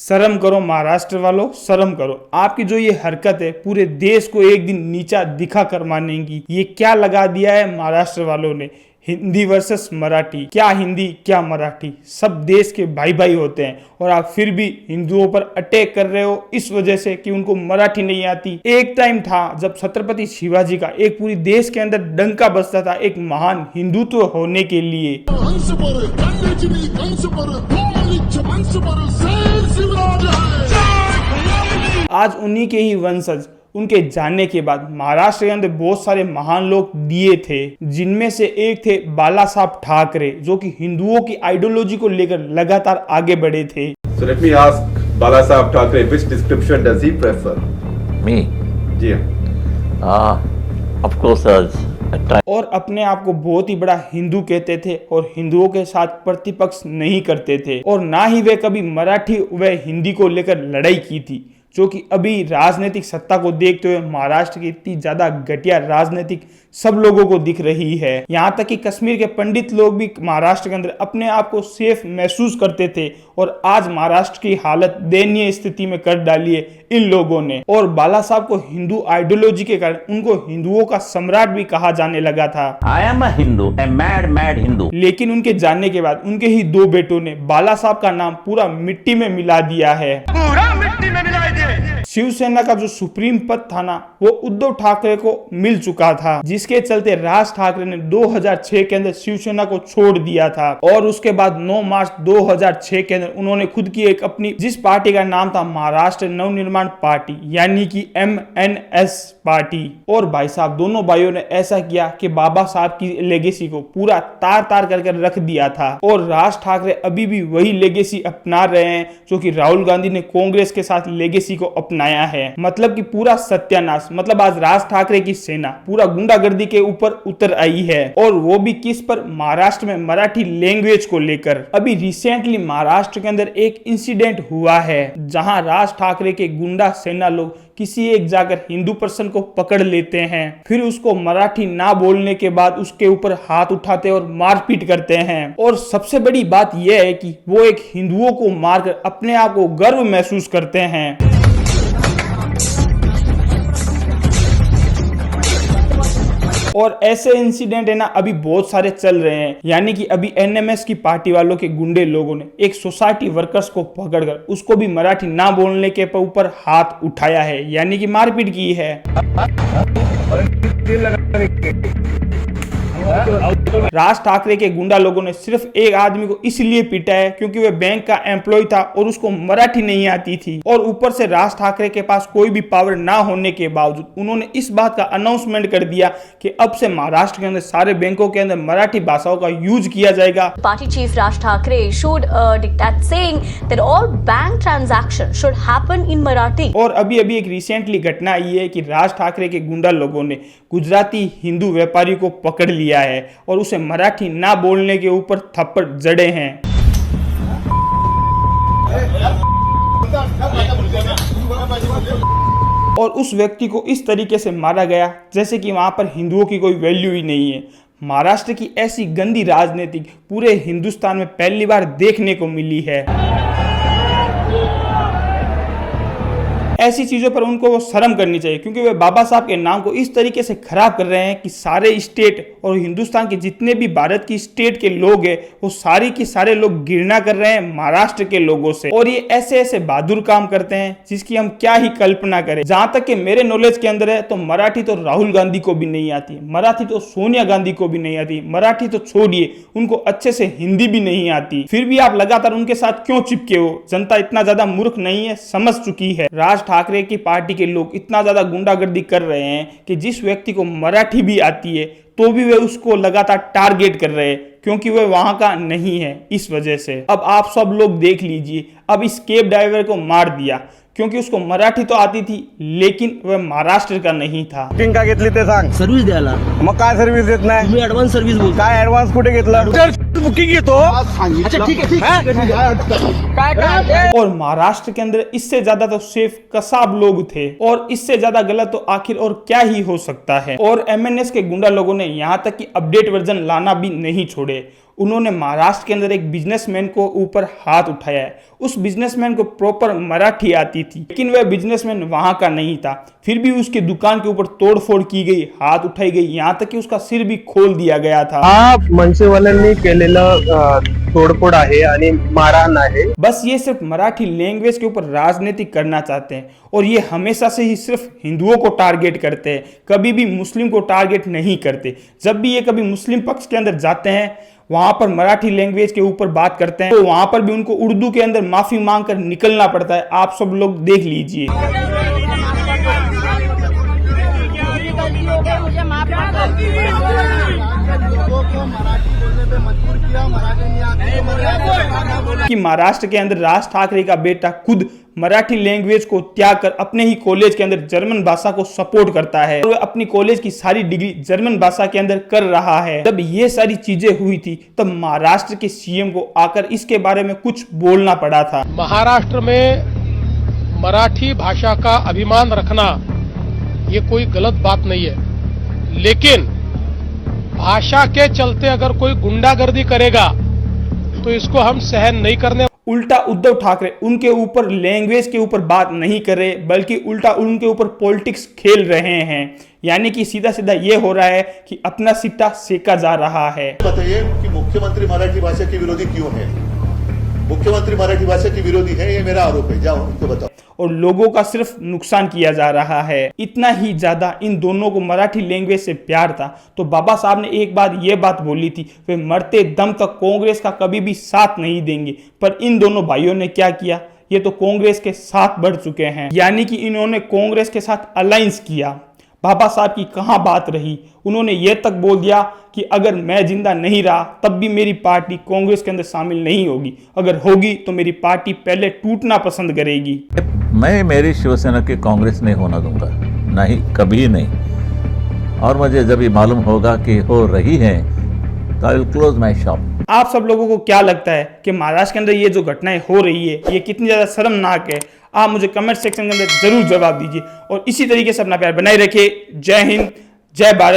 शर्म करो महाराष्ट्र वालों, शर्म करो। आपकी जो ये हरकत है पूरे देश को एक दिन नीचा दिखा कर मानेगी। ये क्या लगा दिया है महाराष्ट्र वालों ने, हिंदी वर्सेस मराठी। क्या हिंदी क्या मराठी, सब देश के भाई भाई होते हैं और आप फिर भी हिंदुओं पर अटैक कर रहे हो इस वजह से कि उनको मराठी नहीं आती। एक टाइम था जब छत्रपति शिवाजी का एक पूरी देश के अंदर डंका बजता था एक महान हिंदुत्व होने के लिए। आज उन्हीं के ही वंशज उनके जाने के बाद महाराष्ट्र के अंदर बहुत सारे महान लोग दिए थे, जिनमें से एक थे बाला साहब ठाकरे, जो कि हिंदुओं की आइडियोलॉजी को लेकर लगातार आगे बढ़े थे। So let me ask Bala Saheb Thackeray, which description does he prefer? Me? Ji Of course, at times. और अपने आप को बहुत ही बड़ा हिंदू कहते थे और हिंदुओं के साथ प्रतिपक्ष नहीं करते थे और ना ही वे कभी मराठी व हिंदी को लेकर लड़ाई की थी, जो कि अभी राजनीतिक सत्ता को देखते हुए महाराष्ट्र की इतनी ज्यादा घटिया राजनीतिक सब लोगों को दिख रही है। यहाँ तक कि कश्मीर के पंडित लोग भी महाराष्ट्र के अंदर अपने आप को सेफ महसूस करते थे और आज महाराष्ट्र की हालत दयनीय स्थिति में कर डाली है इन लोगों ने। और बाला साहब को हिंदू आइडियोलॉजी के कारण उनको हिंदुओं का सम्राट भी कहा जाने लगा था। I am a Hindu, a mad Hindu. लेकिन उनके जाने के बाद उनके ही दो बेटों ने बाला साहब का नाम पूरा मिट्टी में मिला दिया है। शिवसेना का जो सुप्रीम पद था ना, वो उद्धव ठाकरे को मिल चुका था, जिसके चलते राज ठाकरे ने 2006 के अंदर शिवसेना को छोड़ दिया था और उसके बाद 9 मार्च 2006 के अंदर उन्होंने खुद की एक अपनी, जिस पार्टी का नाम था महाराष्ट्र नवनिर्माण पार्टी, यानी कि MNS पार्टी। और भाई साहब दोनों भाइयों ने ऐसा किया कि बाबा साहब की लेगेसी को पूरा तार तार करके रख दिया था और राज ठाकरे अभी भी वही लेगेसी अपना रहे हैं जो कि राहुल गांधी ने कांग्रेस के साथ लेगेसी को अपनाया है। मतलब कि पूरा सत्यानाश। मतलब आज राज ठाकरे की सेना पूरा गुंडागर्दी के ऊपर उतर आई है और वो भी किस पर, महाराष्ट्र में मराठी लैंग्वेज को लेकर। अभी रिसेंटली महाराष्ट्र के अंदर एक इंसिडेंट हुआ है जहां राज ठाकरे के गुंडा सेना लोग किसी एक जाकर हिंदू पर्सन को पकड़ लेते हैं, फिर उसको मराठी ना बोलने के बाद उसके ऊपर हाथ उठाते और मारपीट करते हैं। और सबसे बड़ी बात यह है कि वो एक हिंदुओं को मारकर अपने आप को गर्व महसूस करते हैं। और ऐसे इंसिडेंट है ना अभी बहुत सारे चल रहे हैं। यानी कि अभी NMS की पार्टी वालों के गुंडे लोगों ने एक सोसाइटी वर्कर्स को पकड़कर उसको भी मराठी ना बोलने के ऊपर हाथ उठाया है, यानी कि मारपीट की है। राज ठाकरे के गुंडा लोगों ने सिर्फ एक आदमी को इसलिए पीटा है क्योंकि वह बैंक का एम्प्लॉय था और उसको मराठी नहीं आती थी। और ऊपर से राज ठाकरे के पास कोई भी पावर ना होने के बावजूद उन्होंने इस बात का अनाउंसमेंट कर दिया कि अब से महाराष्ट्र के अंदर सारे बैंकों के अंदर मराठी भाषाओं का यूज किया जाएगा। Party chief Raj Thackeray issued a diktat saying that all bank transactions should happen in Marathi. और अभी एक रिसेंटली घटना आई है कि राज ठाकरे के गुंडा लोगों ने गुजराती हिंदू व्यापारी को पकड़ लिया है और उसे मराठी ना बोलने के ऊपर थप्पड़ जड़े हैं। और उस व्यक्ति को इस तरीके से मारा गया जैसे कि वहां पर हिंदुओं की कोई वैल्यू ही नहीं है। महाराष्ट्र की ऐसी गंदी राजनीति पूरे हिंदुस्तान में पहली बार देखने को मिली है। ऐसी चीजों पर उनको वो शर्म करनी चाहिए क्योंकि वे बाबा साहब के नाम को इस तरीके से खराब कर रहे हैं कि सारे स्टेट और हिंदुस्तान के जितने भी भारत की स्टेट के लोग हैं वो सारी के सारे लोग घृणा कर रहे हैं महाराष्ट्र के लोगों से। और ये ऐसे ऐसे बहादुर काम करते हैं जिसकी हम क्या ही कल्पना करें। जहां तक कि मेरे नॉलेज के अंदर है तो मराठी तो राहुल गांधी को भी नहीं आती, मराठी तो सोनिया गांधी को भी नहीं आती, मराठी तो छोड़िए उनको अच्छे से हिंदी भी नहीं आती। फिर भी आप लगातार उनके साथ क्यों चिपके हो? जनता इतना ज्यादा मूर्ख नहीं है, समझ चुकी है। राज ठाकरे की पार्टी के लोग इतना ज्यादा गुंडागर्दी कर रहे हैं कि जिस व्यक्ति को मराठी भी आती है तो भी वे उसको लगातार टारगेट कर रहे हैं क्योंकि वह वहां का नहीं है। इस वजह से अब आप सब लोग देख लीजिए, अब इस कैब ड्राइवर को मार दिया क्योंकि उसको मराठी तो आती थी लेकिन वह महाराष्ट्र का नहीं था। का घेतली ते सांग, सर्व्हिस द्यायला। मग काय सर्व्हिस देत नाही? तुम्ही ऍडव्हान्स सर्व्हिस बोल, काय ऍडव्हान्स कुठे घेतला? बुकिंग घेतो। अच्छा ठीक है। और महाराष्ट्र के अंदर इससे ज्यादा तो सेफ कसाब लोग थे और इससे ज्यादा गलत तो आखिर और क्या ही हो सकता है। और MNS के गुंडा लोगों ने यहाँ तक कि अपडेट वर्जन लाना भी नहीं छोड़े उन्होंने महाराष्ट्र के अंदर एक बिजनेसमैन को ऊपर हाथ उठाया है। उस बिजनेसमैन को प्रॉपर मराठी आती थी, लेकिन वह बिजनेसमैन वहां का नहीं था। फिर भी उसकी दुकान के ऊपर तोड़फोड़ की गई, हाथ उठाई गई, यहाँ तक कि उसका सिर भी खोल दिया गया था। हा मनसेवाल्यांनी केलेलं तोडफोड आहे आणि मारहाण आहे। बस ये सिर्फ मराठी लैंग्वेज के ऊपर राजनीति करना चाहते हैं और ये हमेशा से ही सिर्फ हिंदुओं को टारगेट करते हैं, कभी भी मुस्लिम को टारगेट नहीं करते। जब भी ये कभी मुस्लिम पक्ष के अंदर जाते हैं, वहां पर मराठी लैंग्वेज के ऊपर बात करते हैं, तो वहां पर भी उनको उर्दू के अंदर माफी मांगकर निकलना पड़ता है। आप सब लोग देख लीजिए। कि महाराष्ट्र के अंदर राज ठाकरे का बेटा खुद मराठी लैंग्वेज को त्याग कर अपने ही कॉलेज के अंदर जर्मन भाषा को सपोर्ट करता है और वह अपनी कॉलेज की सारी डिग्री जर्मन भाषा के अंदर कर रहा है। जब ये सारी चीजें हुई थी तब महाराष्ट्र के सीएम को आकर इसके बारे में कुछ बोलना पड़ा था। महाराष्ट्र में मराठी भाषा का अभिमान रखना ये कोई गलत बात नहीं है, लेकिन भाषा के चलते अगर कोई गुंडागर्दी करेगा तो इसको हम सहन नहीं करने। उल्टा उद्धव ठाकरे उनके ऊपर लैंग्वेज के ऊपर बात नहीं कर रहे, बल्कि उल्टा उनके ऊपर पॉलिटिक्स खेल रहे हैं। यानी कि सीधा सीधा ये हो रहा है कि अपना सिट्टा सेका जा रहा है। बताइए कि मुख्यमंत्री मराठी भाषा के विरोधी क्यों है? मुख्यमंत्री मराठी भाषा के विरोधी है, ये मेरा आरोप है। जाओ उनको बताओ। और लोगों का सिर्फ नुकसान किया जा रहा है। इतना ही ज्यादा इन दोनों को मराठी लैंग्वेज से प्यार था तो बाबा साहब ने एक बार ये बात बोली थी, वे मरते दम तक कांग्रेस का कभी भी साथ नहीं देंगे। पर इन दोनों भाइयों ने क्या किया, ये तो कांग्रेस के साथ बढ़ चुके हैं। यानी कि इन्होंने कांग्रेस के साथ अलायंस किया। बाबा साहब की कहां बात रही, उन्होंने ये तक बोल दिया कि अगर मैं जिंदा नहीं रहा तब भी मेरी पार्टी कांग्रेस के अंदर शामिल नहीं होगी, अगर होगी तो मेरी पार्टी पहले टूटना पसंद करेगी। मैं मेरी शिवसेना की कांग्रेस नहीं होना दूंगा, नहीं, कभी नहीं। और मुझे जब ये मालूम होगा कि हो रही है तो I will close my shop. आप सब लोगों को क्या लगता है कि महाराष्ट्र के अंदर ये जो घटनाएं हो रही है ये कितनी ज्यादा शर्मनाक है? आप मुझे कमेंट सेक्शन के अंदर जरूर जवाब दीजिए और इसी तरीके से अपना प्यार बनाए रखिए। जय हिंद, जय भारत।